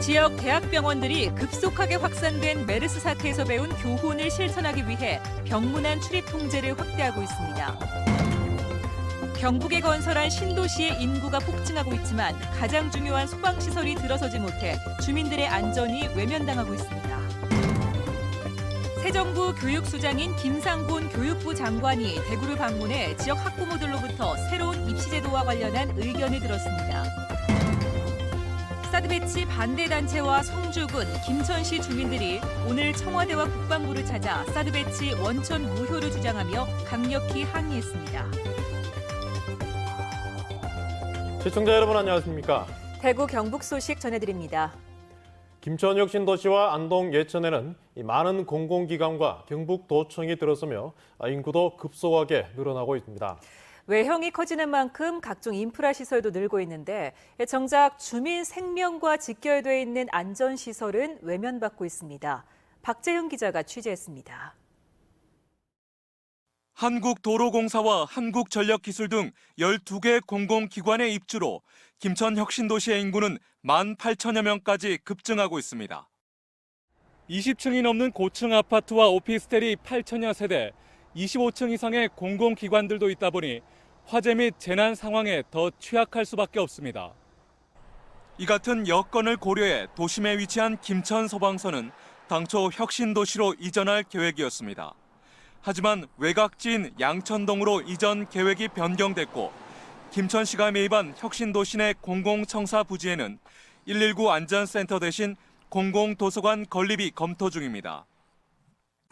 지역 대학병원들이 급속하게 확산된 메르스 사태에서 배운 교훈을 실천하기 위해 병문안 출입 통제를 확대하고 있습니다. 경북에 건설한 신도시의 인구가 폭증하고 있지만 가장 중요한 소방시설이 들어서지 못해 주민들의 안전이 외면당하고 있습니다. 새 정부 교육수장인 김상곤 교육부 장관이 대구를 방문해 지역 학부모들로부터 새로운 입시제도와 관련한 의견을 들었습니다. 사드 배치 반대 단체와 성주군, 김천시 주민들이 오늘 청와대와 국방부를 찾아 사드 배치 원천 무효를 주장하며 강력히 항의했습니다. 시청자 여러분 안녕하십니까? 대구 경북 소식 전해드립니다. 김천역 신도시와 안동 예천에는 많은 공공기관과 경북도청이 들어서며 인구도 급속하게 늘어나고 있습니다. 외형이 커지는 만큼 각종 인프라 시설도 늘고 있는데 정작 주민 생명과 직결되어 있는 안전시설은 외면받고 있습니다. 박재형 기자가 취재했습니다. 한국도로공사와 한국전력기술 등 12개 공공기관의 입주로 김천 혁신도시의 인구는 18,000여 명까지 급증하고 있습니다. 20층이 넘는 고층 아파트와 오피스텔이 8천여 세대, 25층 이상의 공공기관들도 있다 보니 화재 및 재난 상황에 더 취약할 수밖에 없습니다. 이 같은 여건을 고려해 도심에 위치한 김천 소방서는 당초 혁신도시로 이전할 계획이었습니다. 하지만 외곽지인 양천동으로 이전 계획이 변경됐고 김천시가 매입한 혁신도시 내 공공청사 부지에는 119 안전센터 대신 공공도서관 건립이 검토 중입니다.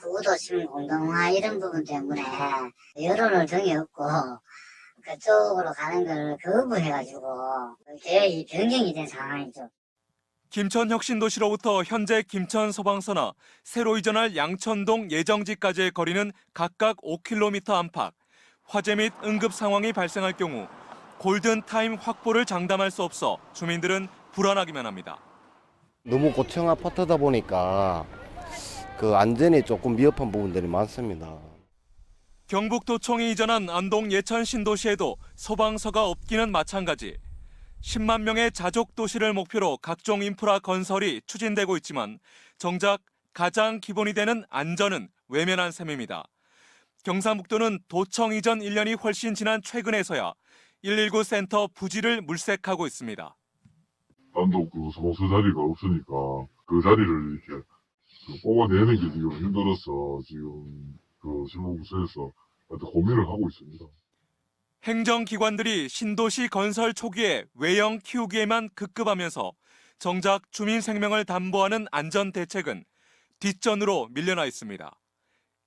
구도심 공동화 이런 부분 때문에 여론을 정이 없고 그쪽으로 가는 걸 거부해가지고 계획이 변경이 된 상황이죠. 김천 혁신도시로부터 현재 김천 소방서나 새로 이전할 양천동 예정지까지의 거리는 각각 5km 안팎. 화재 및 응급 상황이 발생할 경우 골든타임 확보를 장담할 수 없어 주민들은 불안하기만 합니다. 너무 고층 아파트다 보니까 그 안전이 조금 미흡한 부분들이 많습니다. 경북도청이 이전한 안동 예천 신도시에도 소방서가 없기는 마찬가지. 10만 명의 자족 도시를 목표로 각종 인프라 건설이 추진되고 있지만 정작 가장 기본이 되는 안전은 외면한 셈입니다. 경상북도는 도청 이전 1년이 훨씬 지난 최근에서야 119 센터 부지를 물색하고 있습니다. 단독 소방서 자리가 없으니까 그 자리를 이렇게 뽑아내는 게 지금 힘들어서 지금 실무부서에서 고민을 하고 있습니다. 행정기관들이 신도시 건설 초기에 외형 키우기에만 급급하면서 정작 주민 생명을 담보하는 안전 대책은 뒷전으로 밀려나 있습니다.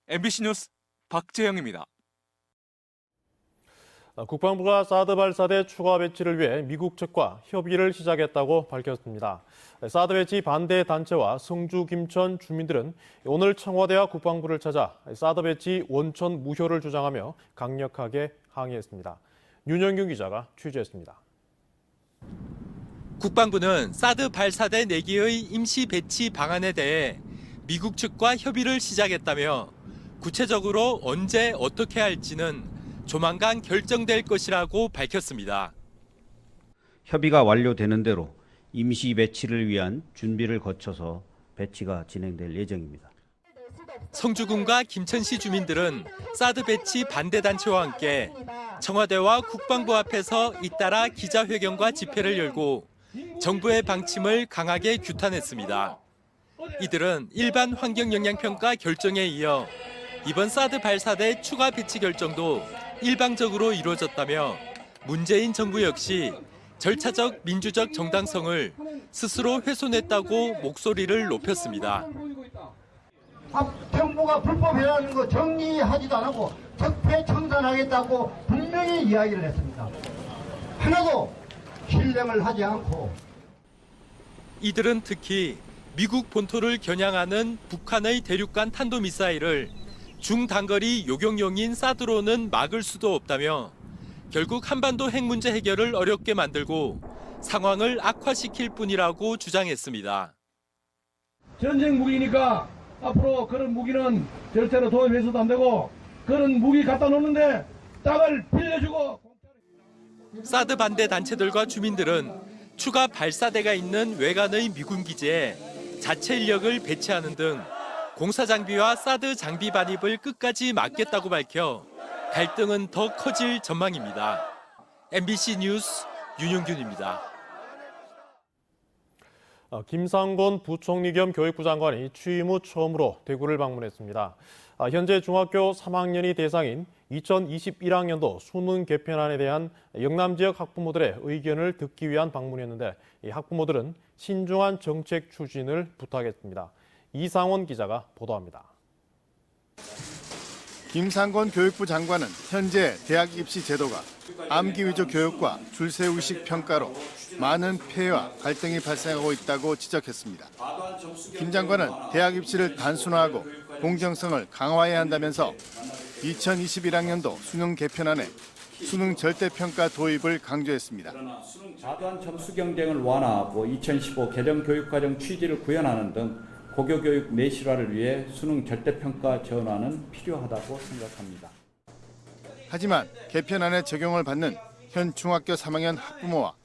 MBC 뉴스 박재영입니다. 국방부가 사드 발사대 추가 배치를 위해 미국 측과 협의를 시작했다고 밝혔습니다. 사드 배치 반대 단체와 성주 김천 주민들은 오늘 청와대와 국방부를 찾아 사드 배치 원천 무효를 주장하며 강력하게 항의했습니다. 윤영균 기자가 취재했습니다. 국방부는 사드 발사대 4기의 임시 배치 방안에 대해 미국 측과 협의를 시작했다며 구체적으로 언제 어떻게 할지는 조만간 결정될 것이라고 밝혔습니다. 협의가 완료되는 대로 임시 배치를 위한 준비를 거쳐서 배치가 진행될 예정입니다. 성주군과 김천시 주민들은 사드 배치 반대 단체와 함께 청와대와 국방부 앞에서 잇따라 기자회견과 집회를 열고 정부의 방침을 강하게 규탄했습니다. 이들은 일반 환경영향평가 결정에 이어 이번 사드 발사대 추가 배치 결정도 일방적으로 이루어졌다며 문재인 정부 역시 절차적 민주적 정당성을 스스로 훼손했다고 목소리를 높였습니다. 정부가 불법이라는 거 정리하지도 않고 적폐 청산하겠다고 분명히 이야기를 했습니다. 하나도 실행을 하지 않고. 이들은 특히 미국 본토를 겨냥하는 북한의 대륙간 탄도미사일을 중단거리 요격용인 사드로는 막을 수도 없다며 결국 한반도 핵 문제 해결을 어렵게 만들고 상황을 악화시킬 뿐이라고 주장했습니다. 전쟁 무기니까 앞으로 그런 무기는 절대로 도입해서도 안 되고 그런 무기 갖다 놓는데 땅을 빌려주고. 사드 반대 단체들과 주민들은 추가 발사대가 있는 외관의 미군 기지에 자체 인력을 배치하는 등 공사 장비와 사드 장비 반입을 끝까지 막겠다고 밝혀 갈등은 더 커질 전망입니다. MBC 뉴스 윤용균입니다. 김상곤 부총리 겸 교육부 장관이 취임 후 처음으로 대구를 방문했습니다. 현재 중학교 3학년이 대상인 2021학년도 수능 개편안에 대한 영남 지역 학부모들의 의견을 듣기 위한 방문이었는데 이 학부모들은 신중한 정책 추진을 부탁했습니다. 이상원 기자가 보도합니다. 김상곤 교육부 장관은 현재 대학 입시 제도가 암기 위주 교육과 줄세 의식 평가로 많은 폐해와 갈등이 발생하고 있다고 지적했습니다. 김 장관은 대학 입시를 단순화하고 공정성을 강화해야 한다면서 2021학년도 수능 개편안에 수능 절대평가 도입을 강조했습니다. 과도한 점수 경쟁을 완화하고 2015 개정 교육과정 취지를 구현하는 등 고교교육 내실화를 위해 수능 절대평가 전환은 필요하다고 생각합니다. 하지만 개편안의 적용을 받는 현 중학교 3학년 학부모와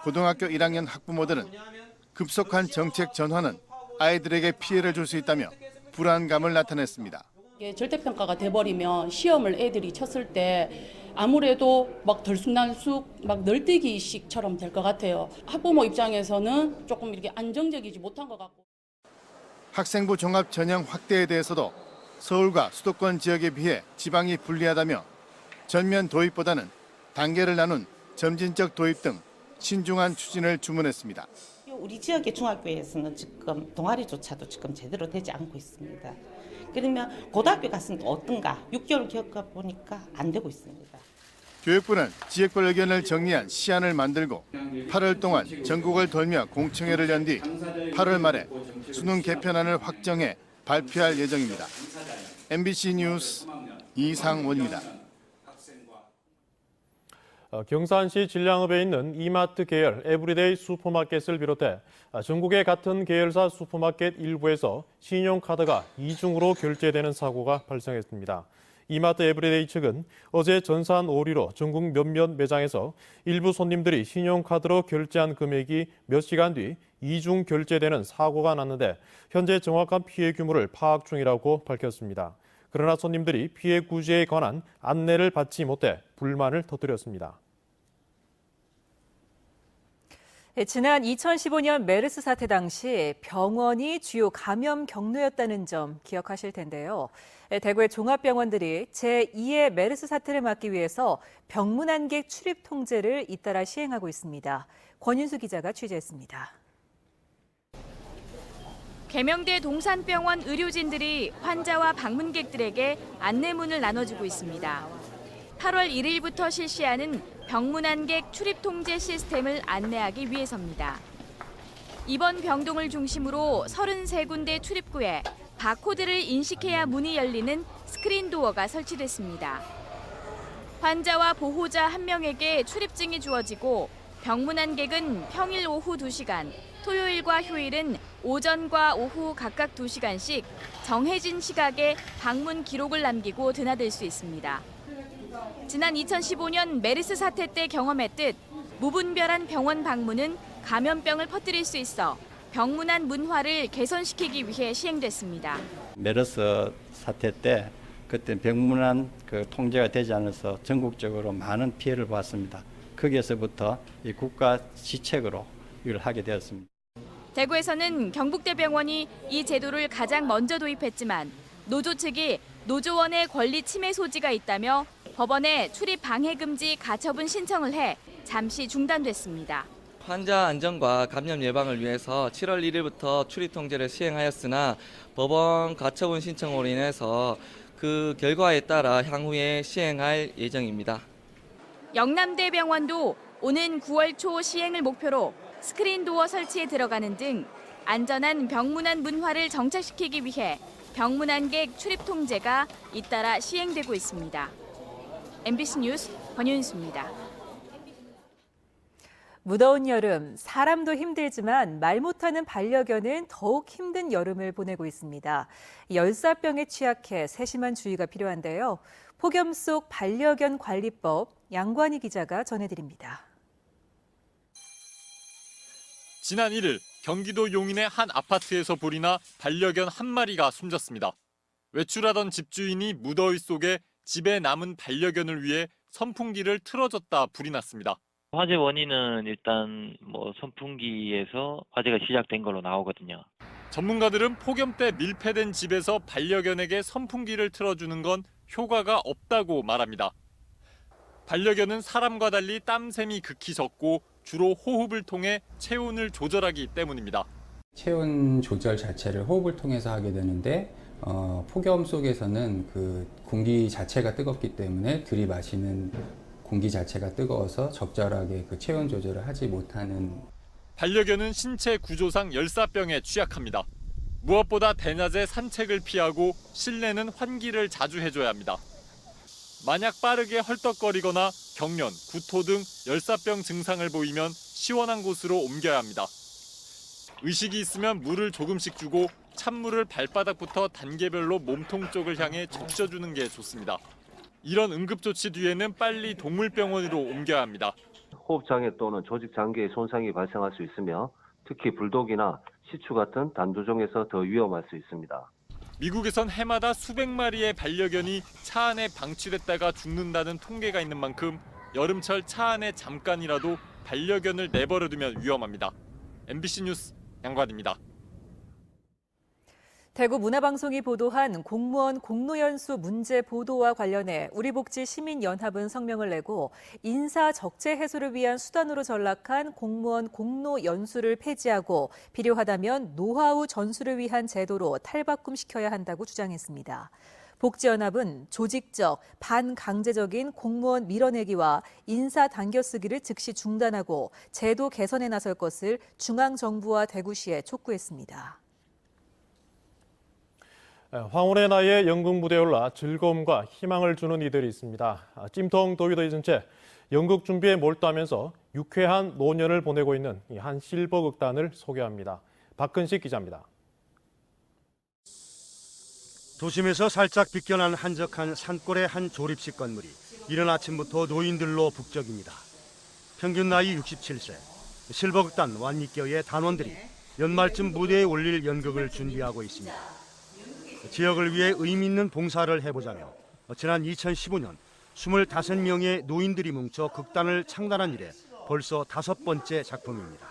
고등학교 1학년 학부모들은 급속한 정책 전환은 아이들에게 피해를 줄 수 있다며 불안감을 나타냈습니다. 절대평가가 돼버리면 시험을 애들이 쳤을 때 아무래도 막 들쑥날쑥 막 널뛰기식처럼 될 것 같아요. 학부모 입장에서는 조금 이렇게 안정적이지 못한 것 같고. 학생부 종합 전형 확대에 대해서도 서울과 수도권 지역에 비해 지방이 불리하다며 전면 도입보다는 단계를 나눈 점진적 도입 등 신중한 추진을 주문했습니다. 우리 지역의 중학교에서는 지금 동아리조차도 지금 제대로 되지 않고 있습니다. 그러면 고등학교 갔으면 또 어떤가? 6개월 겪어보니까 안 되고 있습니다. 교육부는 지역별 의견을 정리한 시안을 만들고 8월 동안 전국을 돌며 공청회를 연 뒤 8월 말에 수능 개편안을 확정해 발표할 예정입니다. MBC 뉴스 이상원입니다. 경산시 진량읍에 있는 이마트 계열 에브리데이 슈퍼마켓을 비롯해 전국의 같은 계열사 슈퍼마켓 일부에서 신용카드가 이중으로 결제되는 사고가 발생했습니다. 이마트 에브리데이 측은 어제 전산 오류로 전국 몇몇 매장에서 일부 손님들이 신용카드로 결제한 금액이 몇 시간 뒤 이중 결제되는 사고가 났는데 현재 정확한 피해 규모를 파악 중이라고 밝혔습니다. 그러나 손님들이 피해 구제에 관한 안내를 받지 못해 불만을 터뜨렸습니다. 지난 2015년 메르스 사태 당시 병원이 주요 감염 경로였다는 점 기억하실 텐데요. 대구의 종합병원들이 제2의 메르스 사태를 막기 위해서 병문안객 출입 통제를 잇따라 시행하고 있습니다. 권윤수 기자가 취재했습니다. 개명대 동산병원 의료진들이 환자와 방문객들에게 안내문을 나눠주고 있습니다. 8월 1일부터 실시하는 병문안객 출입 통제 시스템을 안내하기 위해서입니다. 이번 병동을 중심으로 33군데 출입구에 바코드를 인식해야 문이 열리는 스크린 도어가 설치됐습니다. 환자와 보호자 1명에게 출입증이 주어지고 병문안객은 평일 오후 2시간, 토요일과 휴일은 오전과 오후 각각 2시간씩 정해진 시각에 방문 기록을 남기고 드나들 수 있습니다. 지난 2015년 메르스 사태 때 경험했듯 무분별한 병원 방문은 감염병을 퍼뜨릴 수 있어 병문안 문화를 개선시키기 위해 시행됐습니다. 메르스 사태 때 그때 병문안 통제가 되지 않아서 전국적으로 많은 피해를 봤습니다. 거기에서부터 이 국가 지책으로 이걸 하게 되었습니다. 대구에서는 경북대병원이 이 제도를 가장 먼저 도입했지만 노조 측이 노조원의 권리 침해 소지가 있다며 법원에 출입 방해 금지 가처분 신청을 해 잠시 중단됐습니다. 환자 안전과 감염 예방을 위해서 7월 1일부터 출입 통제를 시행하였으나 법원 가처분 신청으로 인해서 그 결과에 따라 향후에 시행할 예정입니다. 영남대병원도 오는 9월 초 시행을 목표로 스크린 도어 설치에 들어가는 등 안전한 병문안 문화를 정착시키기 위해 병문안객 출입 통제가 잇따라 시행되고 있습니다. MBC 뉴스 권윤수입니다. 무더운 여름, 사람도 힘들지만 말 못하는 반려견은 더욱 힘든 여름을 보내고 있습니다. 열사병에 취약해 세심한 주의가 필요한데요. 폭염 속 반려견 관리법, 양관희 기자가 전해드립니다. 지난 1일 경기도 용인의 한 아파트에서 불이 나 반려견 한 마리가 숨졌습니다. 외출하던 집주인이 무더위 속에 집에 남은 반려견을 위해 선풍기를 틀어줬다 불이 났습니다. 화재 원인은 일단 선풍기에서 화재가 시작된 걸로 나오거든요. 전문가들은 폭염 때 밀폐된 집에서 반려견에게 선풍기를 틀어주는 건 효과가 없다고 말합니다. 반려견은 사람과 달리 땀샘이 극히 적고 주로 호흡을 통해 체온을 조절하기 때문입니다. 체온 조절 자체를 호흡을 통해서 하게 되는데 폭염 속에서는 그 공기 자체가 뜨겁기 때문에 들이마시는 공기 자체가 뜨거워서 적절하게 그 체온 조절을 하지 못하는. 반려견은 신체 구조상 열사병에 취약합니다. 무엇보다 대낮에 산책을 피하고 실내는 환기를 자주 해줘야 합니다. 만약 빠르게 헐떡거리거나 경련, 구토 등 열사병 증상을 보이면 시원한 곳으로 옮겨야 합니다. 의식이 있으면 물을 조금씩 주고 찬물을 발바닥부터 단계별로 몸통 쪽을 향해 적셔주는 게 좋습니다. 이런 응급조치 뒤에는 빨리 동물병원으로 옮겨야 합니다. 호흡장애 또는 조직장기의 손상이 발생할 수 있으며 특히 불독이나 시추 같은 단두종에서 더 위험할 수 있습니다. 미국에선 해마다 수백 마리의 반려견이 차 안에 방치됐다가 죽는다는 통계가 있는 만큼 여름철 차 안에 잠깐이라도 반려견을 내버려두면 위험합니다. MBC 뉴스 양관입니다. 대구 문화방송이 보도한 공무원 공로연수 문제 보도와 관련해 우리복지시민연합은 성명을 내고 인사 적재 해소를 위한 수단으로 전락한 공무원 공로연수를 폐지하고 필요하다면 노하우 전수를 위한 제도로 탈바꿈시켜야 한다고 주장했습니다. 복지연합은 조직적, 반강제적인 공무원 밀어내기와 인사 당겨쓰기를 즉시 중단하고 제도 개선에 나설 것을 중앙정부와 대구시에 촉구했습니다. 황혼의 나이에 연극무대에 올라 즐거움과 희망을 주는 이들이 있습니다. 찜통 더위도 잊은 채 연극 준비에 몰두하면서 유쾌한 노년을 보내고 있는 한 실버 극단을 소개합니다. 박근식 기자입니다. 도심에서 살짝 비껴난 한적한 산골의 한 조립식 건물이 이른 아침부터 노인들로 북적입니다. 평균 나이 67세, 실버 극단 완익교의 단원들이 연말쯤 무대에 올릴 연극을 준비하고 있습니다. 지역을 위해 의미 있는 봉사를 해보자며 지난 2015년 25명의 노인들이 뭉쳐 극단을 창단한 이래 벌써 5번째 작품입니다.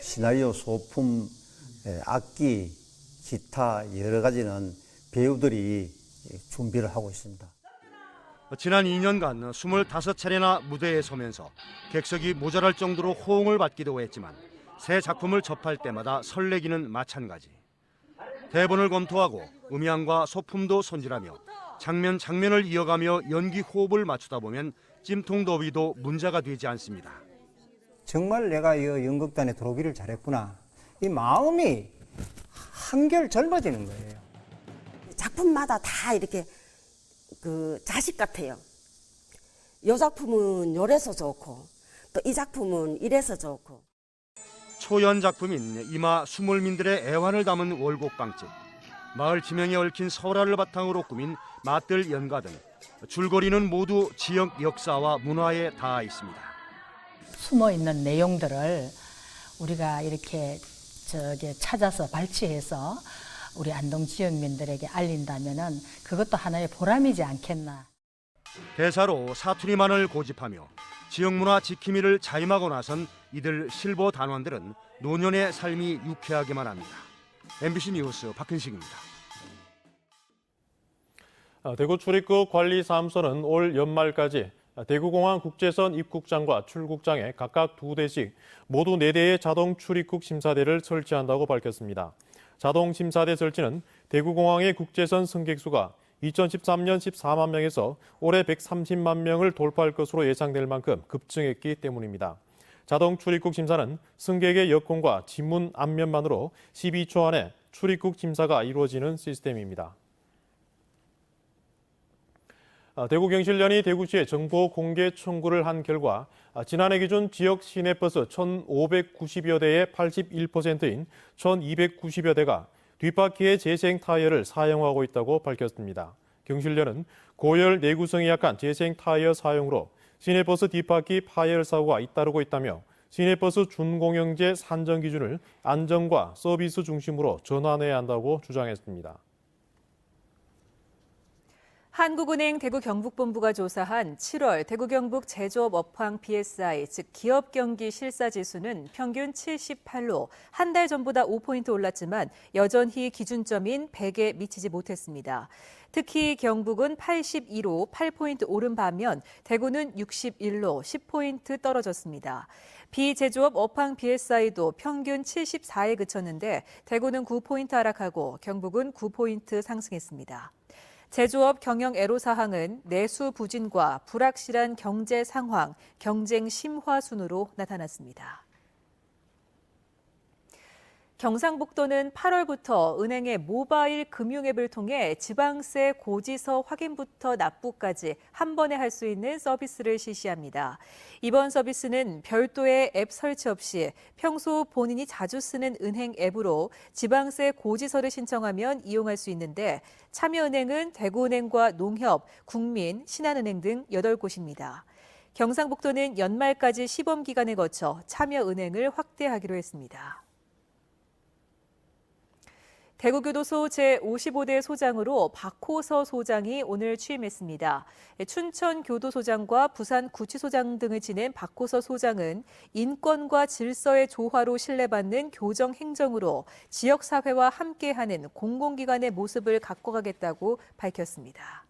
시나리오, 소품, 악기, 기타 여러 가지는 배우들이 준비를 하고 있습니다. 지난 2년간 25차례나 무대에 서면서 객석이 모자랄 정도로 호응을 받기도 했지만 새 작품을 접할 때마다 설레기는 마찬가지. 대본을 검토하고 음향과 소품도 손질하며 장면을 이어가며 연기 호흡을 맞추다 보면 찜통 더위도 문제가 되지 않습니다. 정말 내가 이 연극단에 들어오기를 잘했구나. 이 마음이 한결 젊어지는 거예요. 작품마다 다 이렇게 자식 같아요. 이 작품은 요래서 좋고 또 이 작품은 이래서 좋고. 초연 작품인 이마 수몰민들의 애환을 담은 월곡방집, 마을 지명에 얽힌 설화를 바탕으로 꾸민 맛들 연가 등 줄거리는 모두 지역 역사와 문화에 닿아 있습니다. 숨어있는 내용들을 우리가 이렇게 찾아서 발췌해서 우리 안동 지역민들에게 알린다면은 그것도 하나의 보람이지 않겠나. 대사로 사투리만을 고집하며 지역 문화 지킴이를 자임하고 나선 이들 실버 단원들은 노년의 삶이 유쾌하게만 합니다. MBC 뉴스 박근식입니다. 대구 출입국 관리사무소는 올 연말까지 대구공항 국제선 입국장과 출국장에 각각 2대씩 모두 4대의 자동 출입국 심사대를 설치한다고 밝혔습니다. 자동 심사대 설치는 대구공항의 국제선 승객 수가 2013년 14만 명에서 올해 130만 명을 돌파할 것으로 예상될 만큼 급증했기 때문입니다. 자동 출입국 심사는 승객의 여권과 지문 안면만으로 12초 안에 출입국 심사가 이루어지는 시스템입니다. 대구경실련이 대구시에 정보 공개 청구를 한 결과 지난해 기준 지역 시내버스 1,590여 대의 81%인 1,290여 대가 뒷바퀴의 재생 타이어를 사용하고 있다고 밝혔습니다. 경실련은 고열 내구성이 약한 재생 타이어 사용으로 시내버스 뒷바퀴 파열 사고가 잇따르고 있다며 시내버스 준공영제 산정 기준을 안전과 서비스 중심으로 전환해야 한다고 주장했습니다. 한국은행 대구 경북본부가 조사한 7월 대구 경북 제조업 업황 BSI, 즉 기업 경기 실사 지수는 평균 78로 한 달 전보다 5포인트 올랐지만 여전히 기준점인 100에 미치지 못했습니다. 특히 경북은 82로 8포인트 오른 반면 대구는 61로 10포인트 떨어졌습니다. 비제조업 업황 BSI도 평균 74에 그쳤는데 대구는 9포인트 하락하고 경북은 9포인트 상승했습니다. 제조업 경영 애로사항은 내수 부진과 불확실한 경제 상황, 경쟁 심화 순으로 나타났습니다. 경상북도는 8월부터 은행의 모바일 금융앱을 통해 지방세 고지서 확인부터 납부까지 한 번에 할 수 있는 서비스를 실시합니다. 이번 서비스는 별도의 앱 설치 없이 평소 본인이 자주 쓰는 은행 앱으로 지방세 고지서를 신청하면 이용할 수 있는데 참여은행은 대구은행과 농협, 국민, 신한은행 등 8곳입니다. 경상북도는 연말까지 시범 기간을 거쳐 참여은행을 확대하기로 했습니다. 대구교도소 제55대 소장으로 박호서 소장이 오늘 취임했습니다. 춘천교도소장과 부산구치소장 등을 지낸 박호서 소장은 인권과 질서의 조화로 신뢰받는 교정 행정으로 지역사회와 함께하는 공공기관의 모습을 갖고가겠다고 밝혔습니다.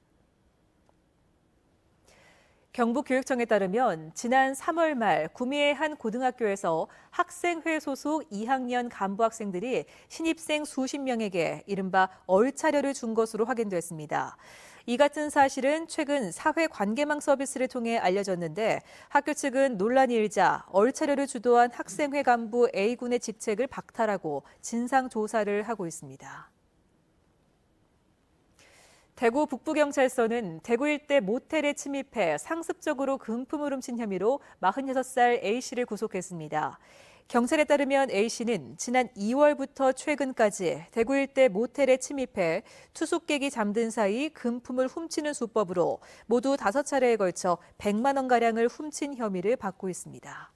경북교육청에 따르면 지난 3월 말 구미의 한 고등학교에서 학생회 소속 2학년 간부 학생들이 신입생 수십 명에게 이른바 얼차려를 준 것으로 확인됐습니다. 이 같은 사실은 최근 사회관계망 서비스를 통해 알려졌는데 학교 측은 논란이 일자 얼차려를 주도한 학생회 간부 A군의 직책을 박탈하고 진상조사를 하고 있습니다. 대구 북부경찰서는 대구 일대 모텔에 침입해 상습적으로 금품을 훔친 혐의로 46살 A씨를 구속했습니다. 경찰에 따르면 A씨는 지난 2월부터 최근까지 대구 일대 모텔에 침입해 투숙객이 잠든 사이 금품을 훔치는 수법으로 모두 5차례에 걸쳐 100만 원가량을 훔친 혐의를 받고 있습니다.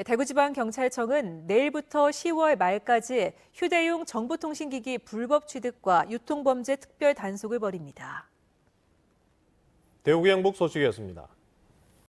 대구지방경찰청은 내일부터 10월 말까지 휴대용 정보통신기기 불법 취득과 유통범죄 특별 단속을 벌입니다. 대구 경북 소식이었습니다.